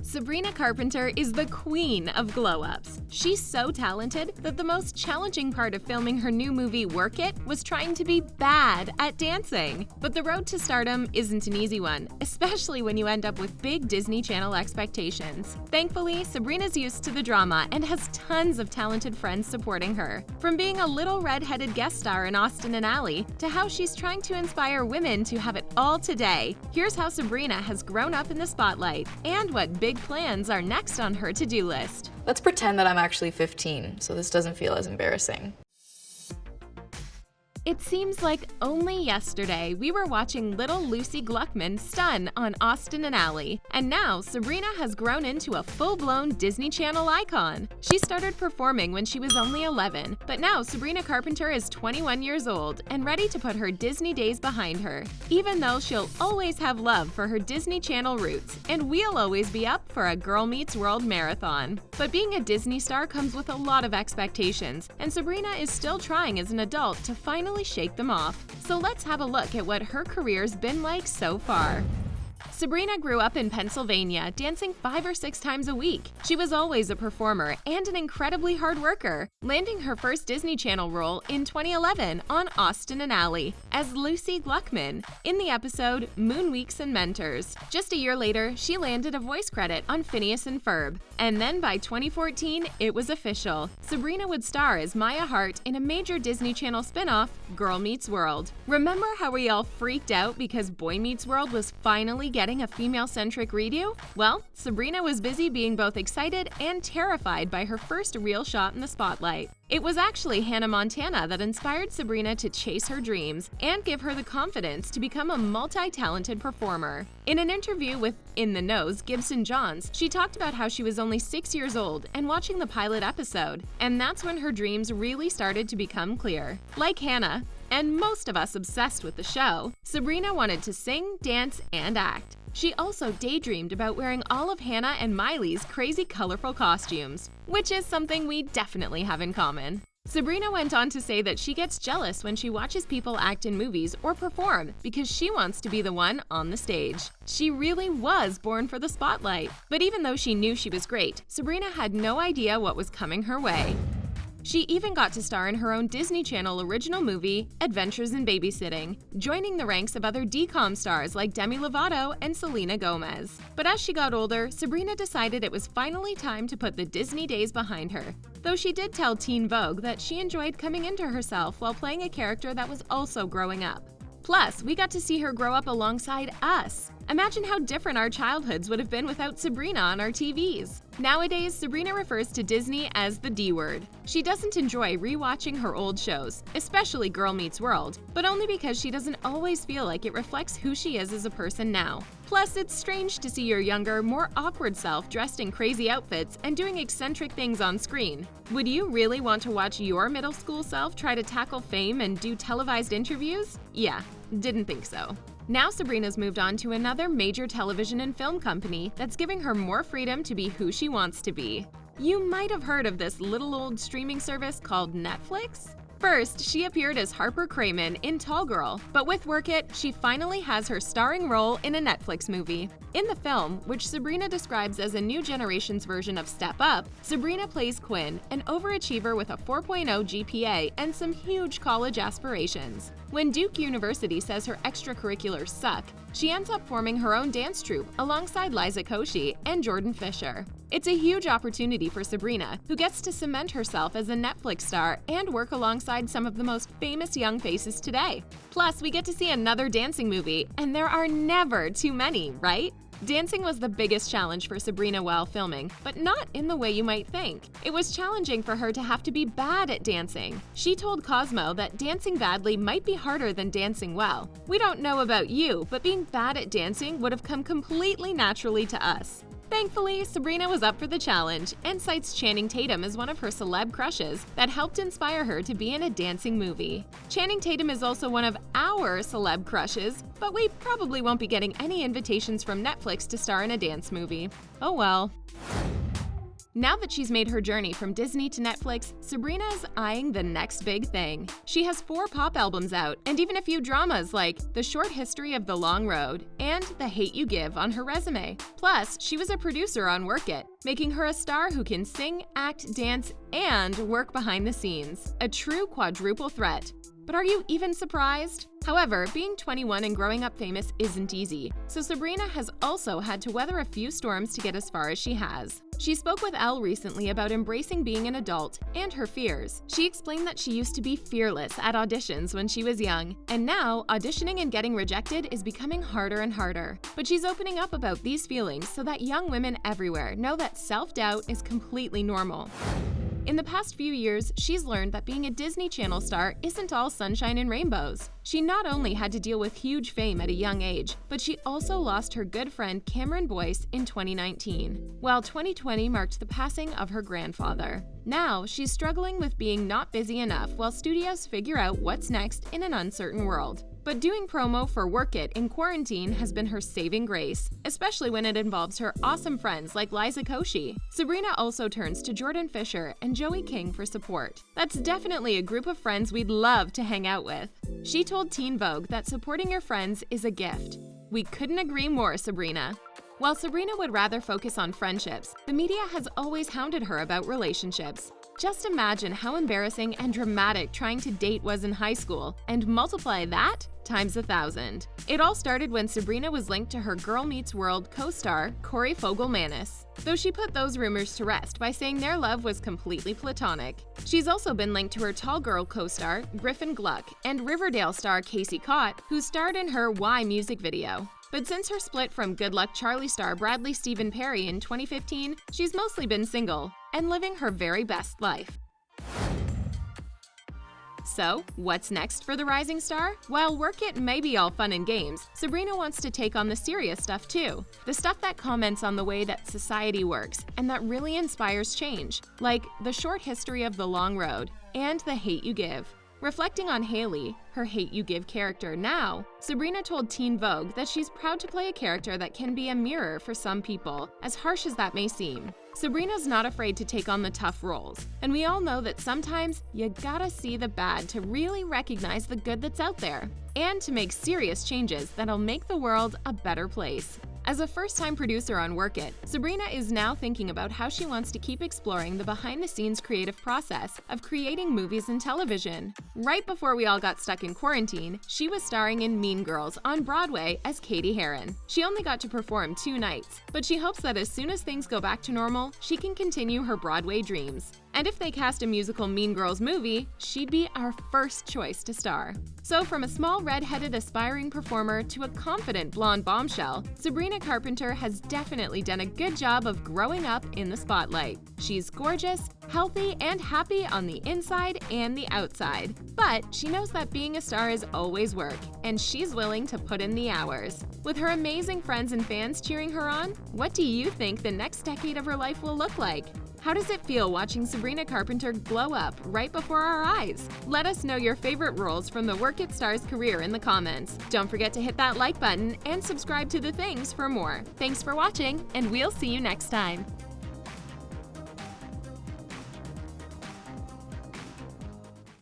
Sabrina Carpenter is the queen of glow-ups. She's so talented that the most challenging part of filming her new movie Work It was trying to be bad at dancing. But the road to stardom isn't an easy one, especially when you end up with big Disney Channel expectations. Thankfully, Sabrina's used to the drama and has tons of talented friends supporting her. From being a little red-headed guest star in Austin and Ally to how she's trying to inspire women to have it all today, here's how Sabrina has grown up in the spotlight and what big plans are next on her to-do list. Let's pretend that I'm actually 15, so this doesn't feel as embarrassing. It seems like only yesterday we were watching little Lucy Gluckman stun on Austin and Ally, and now Sabrina has grown into a full-blown Disney Channel icon. She started performing when she was only 11, but now Sabrina Carpenter is 21 years old and ready to put her Disney days behind her, even though she'll always have love for her Disney Channel roots, and we'll always be up for a Girl Meets World marathon. But being a Disney star comes with a lot of expectations, and Sabrina is still trying as an adult to finally shake them off. So let's have a look at what her career's been like so far. Sabrina grew up in Pennsylvania, dancing 5 or 6 times a week. She was always a performer and an incredibly hard worker, landing her first Disney Channel role in 2011 on Austin and Ally as Lucy Gluckman in the episode Moon Weeks and Mentors. Just a year later, she landed a voice credit on Phineas and Ferb. And then by 2014, it was official. Sabrina would star as Maya Hart in a major Disney Channel spin-off, Girl Meets World. Remember how we all freaked out because Boy Meets World was finally getting a female-centric redo? Well, Sabrina was busy being both excited and terrified by her first real shot in the spotlight. It was actually Hannah Montana that inspired Sabrina to chase her dreams and give her the confidence to become a multi-talented performer. In an interview with In the Know's Gibson Johns, she talked about how she was only 6 years old and watching the pilot episode, and that's when her dreams really started to become clear. Like Hannah, and most of us obsessed with the show, Sabrina wanted to sing, dance, and act. She also daydreamed about wearing all of Hannah and Miley's crazy colorful costumes, which is something we definitely have in common. Sabrina went on to say that she gets jealous when she watches people act in movies or perform because she wants to be the one on the stage. She really was born for the spotlight. But even though she knew she was great, Sabrina had no idea what was coming her way. She even got to star in her own Disney Channel original movie, Adventures in Babysitting, joining the ranks of other DCOM stars like Demi Lovato and Selena Gomez. But as she got older, Sabrina decided it was finally time to put the Disney days behind her, though she did tell Teen Vogue that she enjoyed coming into herself while playing a character that was also growing up. Plus, we got to see her grow up alongside us. Imagine how different our childhoods would have been without Sabrina on our TVs. Nowadays, Sabrina refers to Disney as the D word. She doesn't enjoy rewatching her old shows, especially Girl Meets World, but only because she doesn't always feel like it reflects who she is as a person now. Plus, it's strange to see your younger, more awkward self dressed in crazy outfits and doing eccentric things on screen. Would you really want to watch your middle school self try to tackle fame and do televised interviews? Yeah, didn't think so. Now Sabrina's moved on to another major television and film company that's giving her more freedom to be who she wants to be. You might have heard of this little old streaming service called Netflix. First, she appeared as Harper Crayman in Tall Girl, but with Work It, she finally has her starring role in a Netflix movie. In the film, which Sabrina describes as a new generation's version of Step Up, Sabrina plays Quinn, an overachiever with a 4.0 GPA and some huge college aspirations. When Duke University says her extracurriculars suck, she ends up forming her own dance troupe alongside Liza Koshy and Jordan Fisher. It's a huge opportunity for Sabrina, who gets to cement herself as a Netflix star and work alongside some of the most famous young faces today. Plus, we get to see another dancing movie, and there are never too many, right? Dancing was the biggest challenge for Sabrina while filming, but not in the way you might think. It was challenging for her to have to be bad at dancing. She told Cosmo that dancing badly might be harder than dancing well. We don't know about you, but being bad at dancing would have come completely naturally to us. Thankfully, Sabrina was up for the challenge and cites Channing Tatum as one of her celeb crushes that helped inspire her to be in a dancing movie. Channing Tatum is also one of our celeb crushes, but we probably won't be getting any invitations from Netflix to star in a dance movie. Oh well. Now that she's made her journey from Disney to Netflix, Sabrina is eyeing the next big thing. She has 4 pop albums out, and even a few dramas like The Short History of the Long Road and The Hate U Give on her resume. Plus, she was a producer on Work It, making her a star who can sing, act, dance, and work behind the scenes. A true quadruple threat. But are you even surprised? However, being 21 and growing up famous isn't easy, so Sabrina has also had to weather a few storms to get as far as she has. She spoke with Elle recently about embracing being an adult and her fears. She explained that she used to be fearless at auditions when she was young, and now auditioning and getting rejected is becoming harder and harder. But she's opening up about these feelings so that young women everywhere know that self-doubt is completely normal. In the past few years, she's learned that being a Disney Channel star isn't all sunshine and rainbows. She not only had to deal with huge fame at a young age, but she also lost her good friend Cameron Boyce in 2019, while 2020 marked the passing of her grandfather. Now, she's struggling with being not busy enough while studios figure out what's next in an uncertain world. But doing promo for Work It in quarantine has been her saving grace, especially when it involves her awesome friends like Liza Koshy. Sabrina also turns to Jordan Fisher and Joey King for support. That's definitely a group of friends we'd love to hang out with. She told Teen Vogue that supporting your friends is a gift. We couldn't agree more, Sabrina. While Sabrina would rather focus on friendships, the media has always hounded her about relationships. Just imagine how embarrassing and dramatic trying to date was in high school, and multiply that times 1,000. It all started when Sabrina was linked to her Girl Meets World co-star, Corey Fogle-Manis, though she put those rumors to rest by saying their love was completely platonic. She's also been linked to her Tall Girl co-star, Griffin Gluck, and Riverdale star Casey Cott, who starred in her Why music video. But since her split from Good Luck Charlie star Bradley Stephen Perry in 2015, she's mostly been single and living her very best life. So, what's next for the rising star? While Work It may be all fun and games, Sabrina wants to take on the serious stuff too. The stuff that comments on the way that society works and that really inspires change, like The Short History of the Long Road and The Hate U Give. Reflecting on Haley, her Hate U Give character now, Sabrina told Teen Vogue that she's proud to play a character that can be a mirror for some people, as harsh as that may seem. Sabrina's not afraid to take on the tough roles, and we all know that sometimes you gotta see the bad to really recognize the good that's out there, and to make serious changes that'll make the world a better place. As a first-time producer on Work It, Sabrina is now thinking about how she wants to keep exploring the behind-the-scenes creative process of creating movies and television. Right before we all got stuck in quarantine, she was starring in Mean Girls on Broadway as Cady Heron. She only got to perform 2 nights, but she hopes that as soon as things go back to normal, she can continue her Broadway dreams. And if they cast a musical Mean Girls movie, she'd be our first choice to star. So from a small red-headed aspiring performer to a confident blonde bombshell, Sabrina Carpenter has definitely done a good job of growing up in the spotlight. She's gorgeous, healthy, and happy on the inside and the outside. But she knows that being a star is always work, and she's willing to put in the hours. With her amazing friends and fans cheering her on, what do you think the next decade of her life will look like? How does it feel watching Sabrina Carpenter glow up right before our eyes? Let us know your favorite roles from the Work It star's career in the comments. Don't forget to hit that like button and subscribe to The Things for more. Thanks for watching, and we'll see you next time.